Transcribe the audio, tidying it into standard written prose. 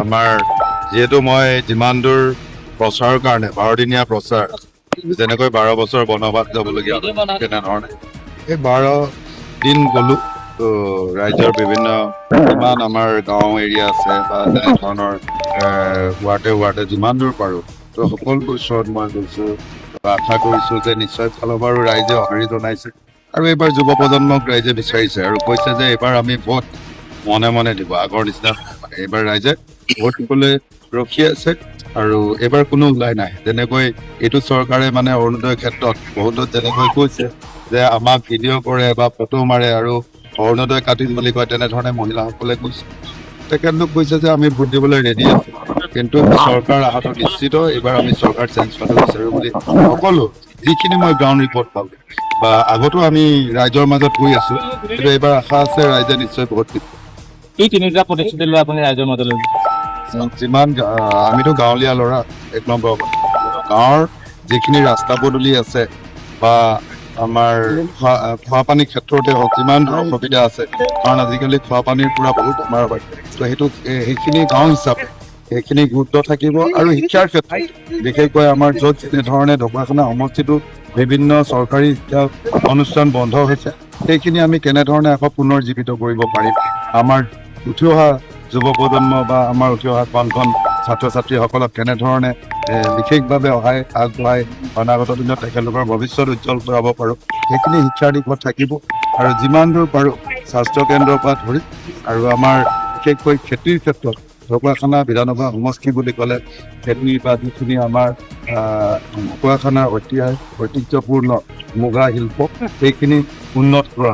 আমাৰ যিহেতু মই যিমান দূৰ প্ৰচাৰৰ কাৰণে 12 দিনীয়া প্ৰচাৰ যেনেকৈ 12 বছৰ বনবাস যাবলগীয়া তেনেধৰণে এই 12 দিন গ'লো তো ৰাজ্যৰ বিভিন্ন যিমান আমাৰ গাঁও এৰিয়া আছে বা তেনেধৰণৰ ৱাৰ্ডে যিমান দূৰ পাৰোঁ তো সকলো ওচৰত মই গৈছোঁ। আশা কৰিছোঁ যে নিশ্চয় ফালৰ পৰাও ৰাইজে সঁহাৰি জনাইছে আৰু এইবাৰ যুৱ প্ৰজন্মক ৰাইজে বিচাৰিছে আৰু কৈছে যে এইবাৰ আমি ভোট মনে মনে দিব। আগৰ নিচিনা এইবাৰ ৰাইজে ভোট দিবলৈ ৰখি আছে আৰু এইবাৰ কোনো ওলাই নাই। যেনেকৈ এইটো চৰকাৰে মানে অৰুণোদয়ৰ ক্ষেত্ৰত বহুতত যেনেকৈ কৈছে যে আমাক ভিডিঅ' কৰে বা ফটো মাৰে আৰু অৰুণোদয় কাটিম বুলি কয়, তেনেধৰণে মহিলাসকলে কৈছে। তেখেতলোক কৈছে যে আমি ভোট দিবলৈ ৰেডি আছোঁ, কিন্তু চৰকাৰ অহাটো নিশ্চিত এইবাৰ আমি চৰকাৰ চেঞ্জ হোৱাটো বিচাৰোঁ বুলি সকলো যিখিনি মই গ্ৰাউণ্ড ৰিপৰ্ট পালোঁ বা আগতো আমি ৰাইজৰ মাজত গৈ আছোঁ, কিন্তু এইবাৰ আশা আছে ৰাইজে নিশ্চয় ভোট দিব। এই তিনিটা প্ৰতিশ্ৰুতি লৈ আপুনি ৰাইজৰ মাজলৈ যিমান আমিতো গাঁৱলীয়া ল'ৰা, 1 নম্বৰ গাঁৱৰ যিখিনি ৰাস্তা পদূলি আছে বা আমাৰ খোৱা পানীৰ ক্ষেত্ৰতে হওক যিমান অসুবিধা আছে, কাৰণ আজিকালি খোৱা পানীৰ পৰা বহুত বেমাৰ হয়, তো সেইখিনি গাঁও হিচাপে সেইখিনি গুৰুত্ব থাকিব। আৰু শিক্ষাৰ ক্ষেত্ৰত বিশেষকৈ আমাৰ য'ত যেনেধৰণে ঢকুৱাখানা সমষ্টিটো বিভিন্ন চৰকাৰী শিক্ষা অনুষ্ঠান বন্ধ হৈছে, সেইখিনি আমি কেনেধৰণে আকৌ পুনৰ জীৱিত কৰিব পাৰিম। আমাৰ উঠি অহা যুৱ প্ৰজন্ম বা আমাৰ উঠি অহা কণ ছাত্ৰ ছাত্ৰীসকলক কেনেধৰণে বিশেষভাৱে আগবঢ়াই অনাগত দিনত তেখেতলোকৰ ভৱিষ্যত উজ্জ্বল কৰাব পাৰোঁ, সেইখিনি শিক্ষাৰ দিশত থাকিব। আৰু যিমান দূৰ পাৰোঁ স্বাস্থ্য কেন্দ্ৰৰ পৰা ধৰি আৰু আমাৰ বিশেষকৈ খেতিৰ ক্ষেত্ৰত ঢকুৱাখানা বিধানসভা সমষ্টি বুলি ক'লে খেতি বা যিখিনি আমাৰ ঢকুৱাখানাৰ ঐতিহ্যপূৰ্ণ মুগা শিল্প সেইখিনি উন্নত কৰা